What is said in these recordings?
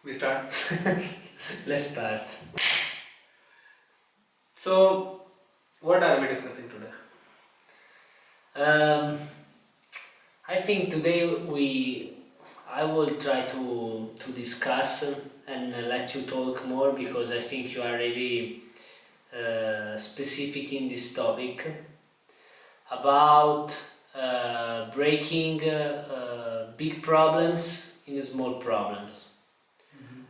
We start. Let's start. So, what are we discussing today? Um, I think today I will try to discuss and let you talk more because I think you are really specific in this topic about breaking big problems in small problems.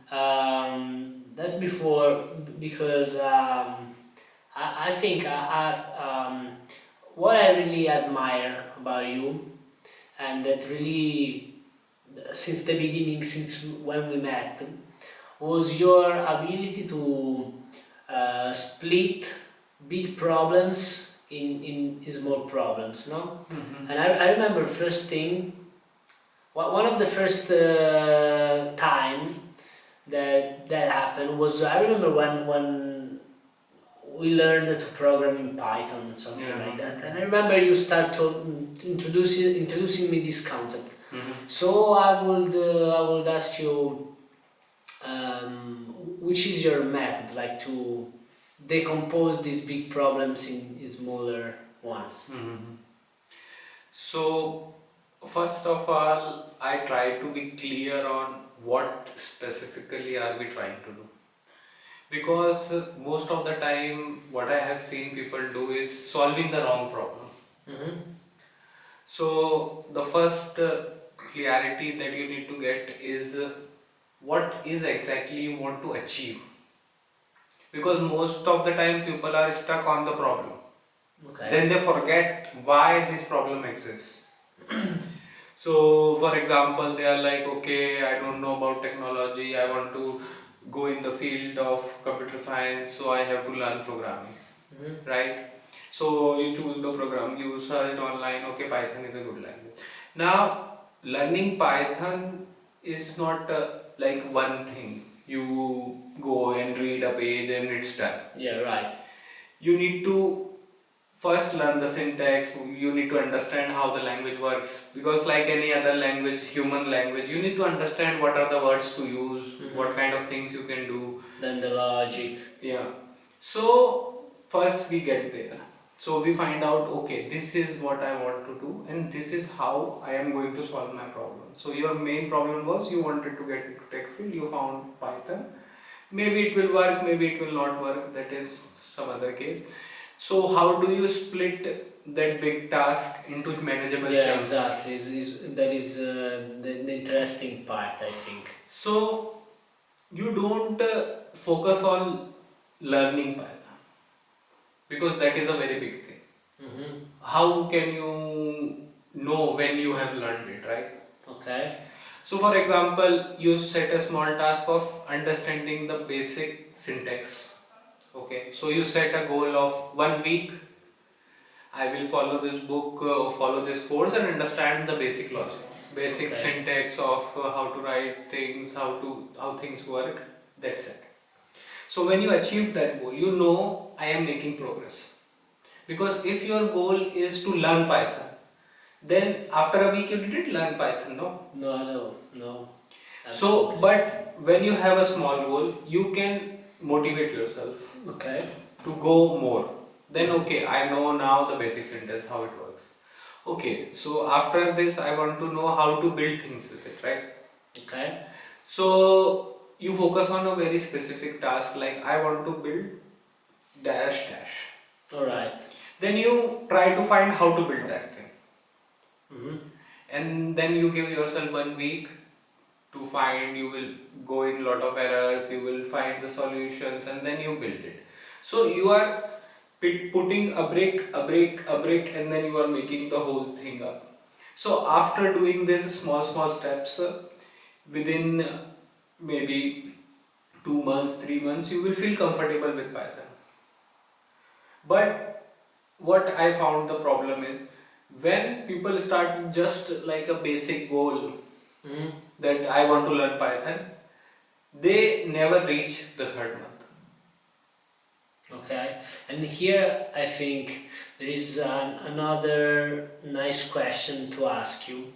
That's before because I think what I really admire about you and that really since the beginning, since when we met, was your ability to split big problems in small problems, no? And I remember first thing, one of the first time that happened was I remember when we learned to program in Python, something like that. And I remember you start to introducing me this concept. So I would ask you, which is your method, like to decompose these big problems in smaller ones? So, first of all, I try to be clear on what specifically are we trying to do. Because most of the time, what I have seen people do is solving the wrong problem. Mm-hmm. So, the first clarity that you need to get is what is exactly you want to achieve. Because most of the time, people are stuck on the problem. Okay. Then they forget why this problem exists. So, for example, they are like, okay, I don't know about technology, I want to go in the field of computer science, so I have to learn programming, right? So, you choose the program, you search online, okay, Python is a good language. Now, learning Python is not like one thing. You go and read a page and it's done. Yeah, right. You need to first learn the syntax. You need to understand how the language works, because like any other language, human language, you need to understand what are the words to use, what kind of things you can do. Then the logic. Yeah. So first we get there. So we find out, okay, this is what I want to do and this is how I am going to solve my problem. So your main problem was you wanted to get into tech field, you found Python. Maybe it will work, maybe it will not work, that is some other case. So how do you split that big task into manageable chunks? Exactly. That is the interesting part, I think. So you don't focus on learning Python, because that is a very big thing. How can you know when you have learned it, right? Okay. So for example, you set a small task of understanding the basic syntax. Okay, so you set a goal of 1 week. I will follow this book, follow this course, and understand the basic logic, basic syntax of how to write things, how things work. That's it. So when you achieve that goal, you know I am making progress. Because if your goal is to learn Python, then after a week you didn't learn Python, no? No. So, but when you have a small goal, you can motivate yourself. Okay. To go more. Then okay, I know now the basic syntax, how it works. Okay, so after this I want to know how to build things with it, right? Okay. So you focus on a very specific task, like I want to build dash dash. Alright. Then you try to find how to build that thing. And then you give yourself 1 week to find, you will go in lot of errors, you will find the solutions, and then you build it. So you are putting a brick, and then you are making the whole thing up. So after doing this small steps, within maybe 2 months, 3 months, you will feel comfortable with Python. But what I found the problem is, when people start just like a basic goal, that I want to learn Python, they never reach the third month. Okay. And here I think there is another nice question to ask you.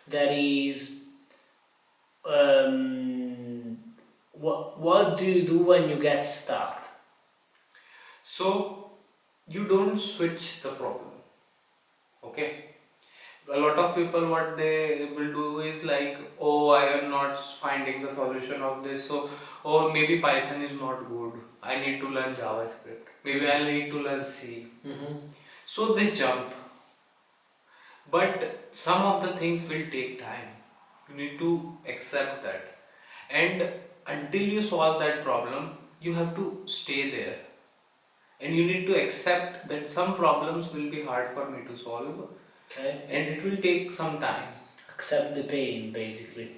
That is, what do you do when you get stuck? So you don't switch the problem. Okay. A lot of people, what they will do is like, oh, I am not finding the solution of this, so or maybe Python is not good. I need to learn JavaScript. Maybe I need to learn C. Mm-hmm. So they jump. But some of the things will take time. You need to accept that. And until you solve that problem, you have to stay there. And you need to accept that some problems will be hard for me to solve Okay. and it will take some time. Accept the pain, basically.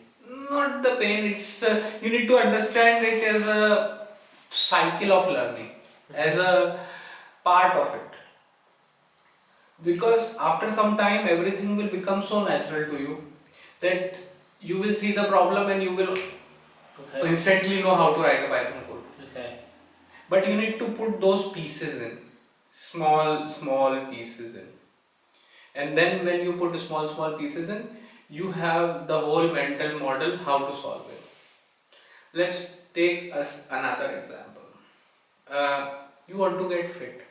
Not the pain, it's you need to understand it as a cycle of learning, as a part of it. Because after some time, everything will become so natural to you that you will see the problem and you will Okay. instantly know how to write a Python code. Okay. But you need to put those pieces in, small pieces in. And then when you put small pieces in, you have the whole mental model how to solve it. Let's take us another example. You want to get fit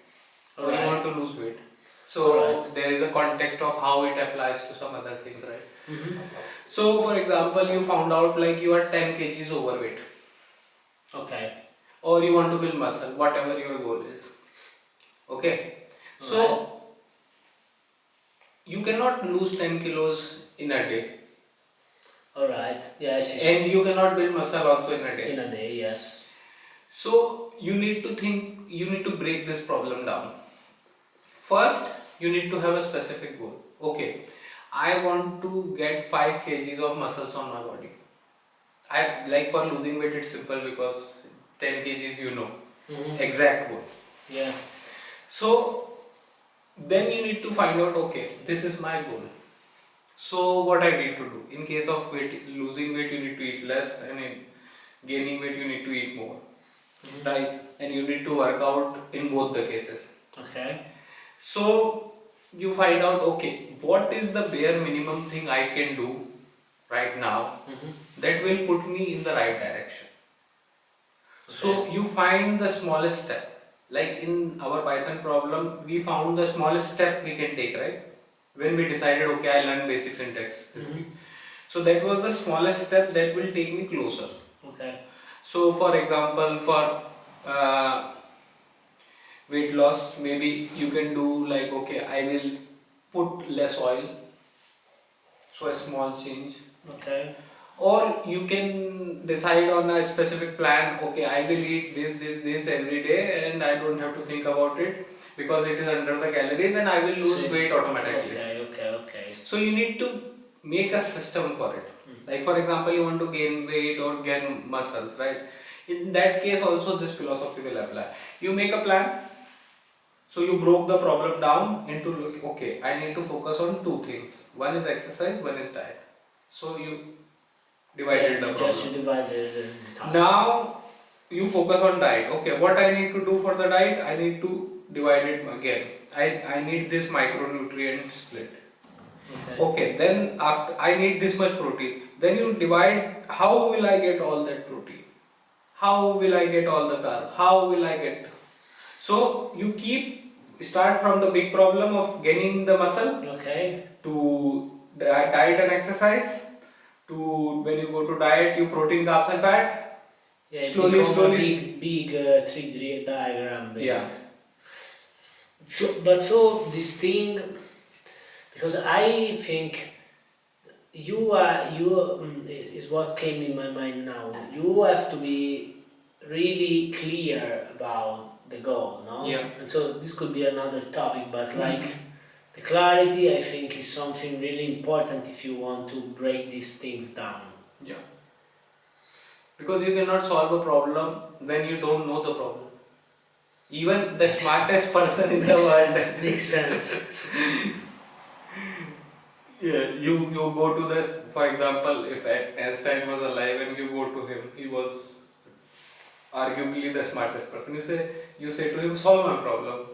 or you want to lose weight. So there is a context of how it applies to some other things, right? Mm-hmm. So for example, you found out like you are 10 kgs overweight Okay. or you want to build muscle, whatever your goal is. Okay. So you cannot lose 10 kilos in a day. Alright. Yes. And you cannot build muscle also in a day. In a day, yes. So you need to think, you need to break this problem down. First, you need to have a specific goal. Okay, I want to get 5 kgs of muscles on my body. I like for losing weight, it's simple because 10 kgs you know. Mm-hmm. Exact goal. Yeah. So then you need to find out, okay, this is my goal. So what I need to do? In case of losing weight, you need to eat less, and in gaining weight, you need to eat more. Mm-hmm. Right? And you need to work out in both the cases. Okay. So you find out, okay, what is the bare minimum thing I can do right now that will put me in the right direction. So you find the smallest step. Like in our Python problem, we found the smallest step we can take, right? When we decided, okay, I learned basic syntax this week. So that was the smallest step that will take me closer. Okay. So for example, for weight loss, maybe you can do like, okay, I will put less oil. So a small change. Okay. Or you can decide on a specific plan, okay, I will eat this every day and I don't have to think about it because it is under the calories and I will lose weight automatically. Okay. So you need to make a system for it. Like for example, you want to gain weight or gain muscles, right? In that case also this philosophy will apply. You make a plan. So you broke the problem down into, okay, I need to focus on two things. One is exercise, one is diet. So you divided the problem. Just to divide the tasks. Now you focus on diet. Okay, what I need to do for the diet? I need to divide it again. I need this micronutrient split. Okay, then after I need this much protein. Then you divide, how will I get all that protein? How will I get all the carb? How will I get? So you start from the big problem of gaining the muscle to diet and exercise, to when you go to diet, you protein, carbs and fat. Yeah, slowly. A big 3D diagram. Basically. Yeah. So this thing, because I think you is what came in my mind now. You have to be really clear about the goal, no? Yeah. And so this could be another topic, but like the clarity, I think, is something really important if you want to break these things down. Yeah. Because you cannot solve a problem when you don't know the problem. Even the smartest person in the world. Makes sense. Yeah, you go to this, for example, if Einstein was alive and you go to him, he was arguably the smartest person. You say to him, solve my problem.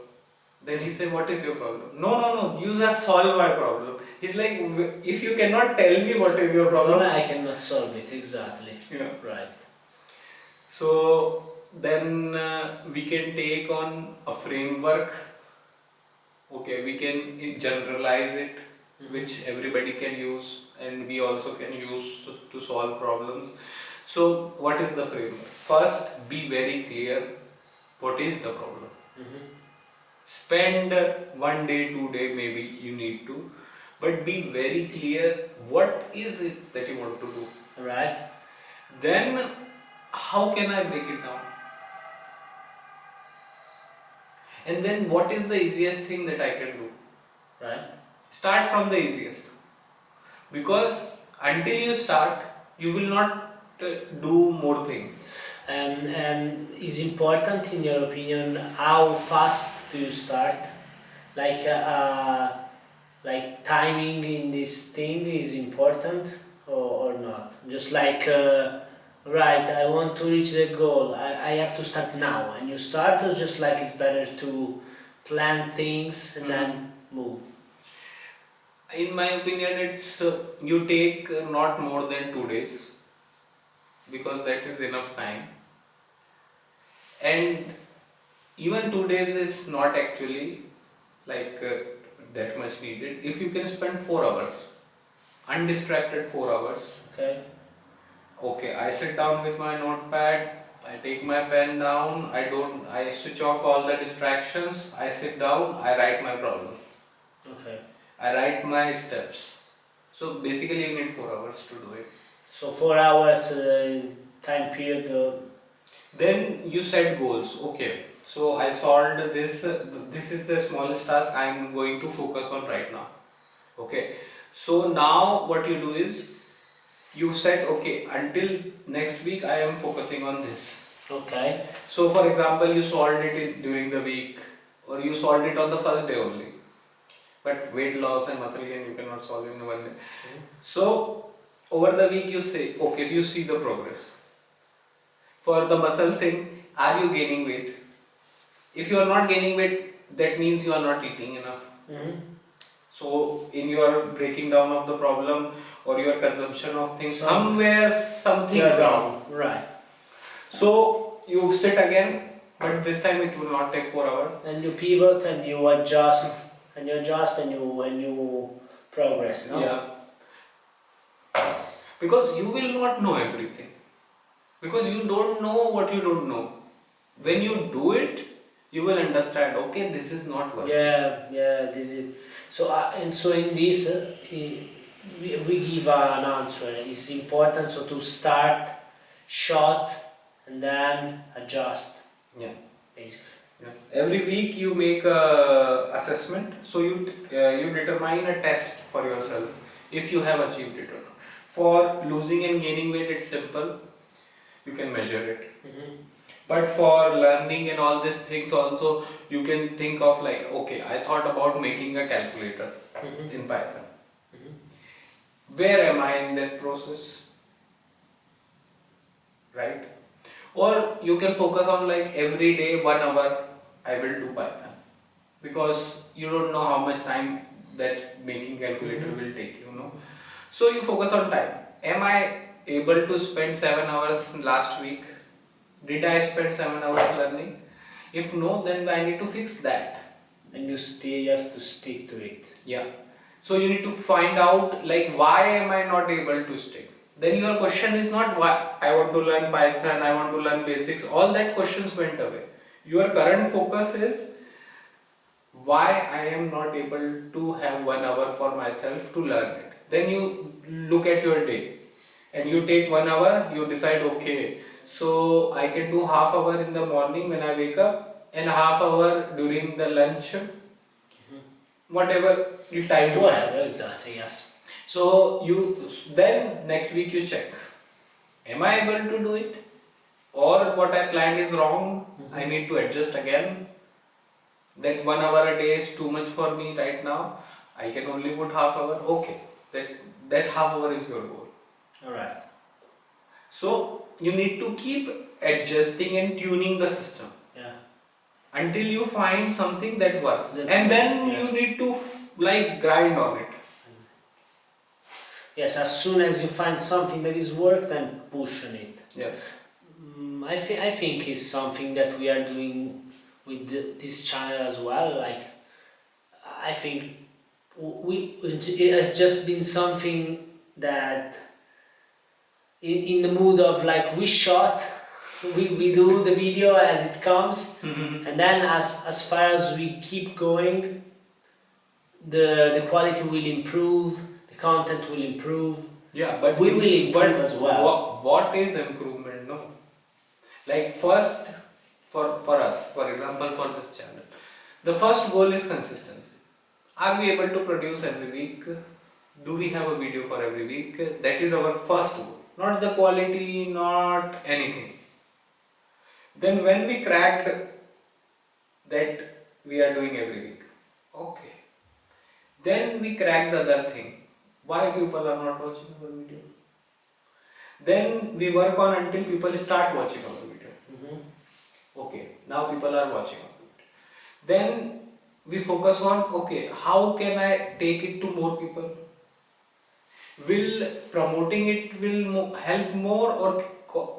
Then he say, what is your problem? No, you just solve my problem. He's like, if you cannot tell me what is your problem. I cannot solve it, exactly. Yeah. Right. So then we can take on a framework. Okay, we can generalize it, which everybody can use, and we also can use to solve problems. So what is the framework? First, be very clear what is the problem. Spend 1 day, 2 day, maybe you need to, but be very clear what is it that you want to do. Right. Then, how can I break it down? And then, what is the easiest thing that I can do? Right. Start from the easiest. Because until you start, you will not do more things. Is important in your opinion how fast do you start? Like like timing in this thing is important or not? Just like right, I want to reach the goal. I have to start now, and you start, or just like it's better to plan things and then move. In my opinion, it's you take not more than 2 days because that is enough time. And even 2 days is not actually like that much needed. If you can spend 4 hours, undistracted 4 hours. Okay. Okay, I sit down with my notepad. I take my pen down. I switch off all the distractions. I sit down. I write my problem. Okay. I write my steps. So basically, you need 4 hours to do it. So 4 hours is time period. Then you set goals. Okay, so I solved this. This is the smallest task I am going to focus on right now. Okay, so now what you do is you set, okay, until next week I am focusing on this. Okay. So for example, you solved it during the week, or you solved it on the first day only. But weight loss and muscle gain you cannot solve in 1 day. So over the week you say, okay, so you see the progress. For the muscle thing, are you gaining weight? If you are not gaining weight, that means you are not eating enough. So in your breaking down of the problem or your consumption of things, somewhere something is wrong. Right. So you sit again, but this time it will not take 4 hours. And you pivot and you adjust and you adjust and you progress. No? Yeah. Because you will not know everything. Because you don't know what you don't know. When you do it, you will understand, okay, this is not working. Yeah, this is so. And so in this, we give an answer. It's important so to start short and then adjust. Yeah. Basically. Yeah. Every week you make a assessment, so you determine a test for yourself if you have achieved it or not. For losing and gaining weight, it's simple. You can measure it. But for learning and all these things also, you can think of like, okay, I thought about making a calculator in Python. Where am I in that process? Right? Or you can focus on like every day 1 hour I will do Python, because you don't know how much time that making calculator will take, you know. So you focus on time. Am I able to spend 7 hours last week? Did I spend 7 hours learning? If no, then I need to fix that. And you have to stick to it. Yeah. So you need to find out like why am I not able to stick? Then your question is not why I want to learn Python, I want to learn basics. All that questions went away. Your current focus is why I am not able to have 1 hour for myself to learn it. Then you look at your day and you take 1 hour, you decide, okay, so I can do half hour in the morning when I wake up and half hour during the lunch, whatever you time you find. Well, exactly, yes. So you then next week you check, am I able to do it, or what I planned is wrong, I need to adjust again. That 1 hour a day is too much for me right now, I can only put half hour. Okay, that half hour is your goal. Alright. So you need to keep adjusting and tuning the system Yeah. until you find something that works, That- and then yes. you need to like grind on it. Yes, as soon as you find something that is work, then push on it. Yeah. I think it's something that we are doing with this channel as well. Like, I think it has just been something that in the mood of like we shot, we do the video as it comes, and then as far as we keep going, the quality will improve, the content will improve. Yeah, but We will improve as well. What is improvement? No, like first for us, for example, for this channel, the first goal is consistency. Are we able to produce every week? Do we have a video for every week? That is our first goal. Not the quality, not anything. Then when we cracked that we are doing every week, okay. Then we crack the other thing. Why people are not watching our video? Then we work on until people start watching our video. Okay, now people are watching our video. Then we focus on, okay, how can I take it to more people? Will promoting it will help more, or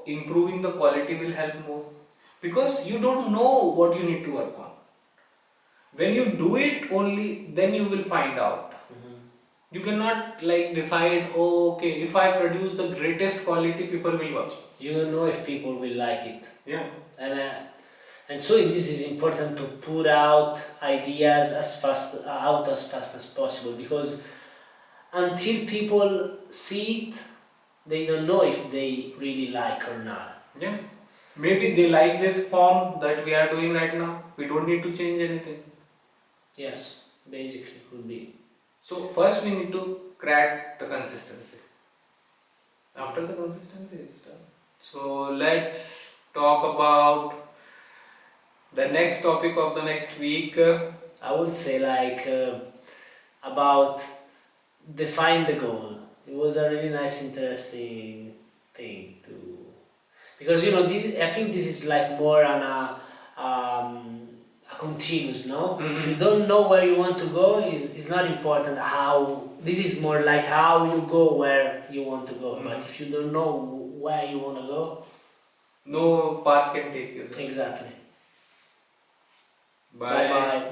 improving the quality will help more? Because you don't know what you need to work on. When you do it only, then you will find out. You cannot like decide, oh, okay, if I produce the greatest quality, people will watch. You don't know if people will like it. Yeah. And so this is important to put out ideas as fast as possible, because until people see it, they don't know if they really like or not. Yeah. Maybe they like this form that we are doing right now. We don't need to change anything. Yes, basically could be. So first we need to crack the consistency. After the consistency is done. So let's talk about the next topic of the next week. I would say like about define the goal. It was a really nice, interesting thing to, because this. I think this is like more on a continuous. No, if you don't know where you want to go, is not important how. This is more like how you go where you want to go. But if you don't know where you want to go, no path can take you there. Exactly. Bye. Bye bye.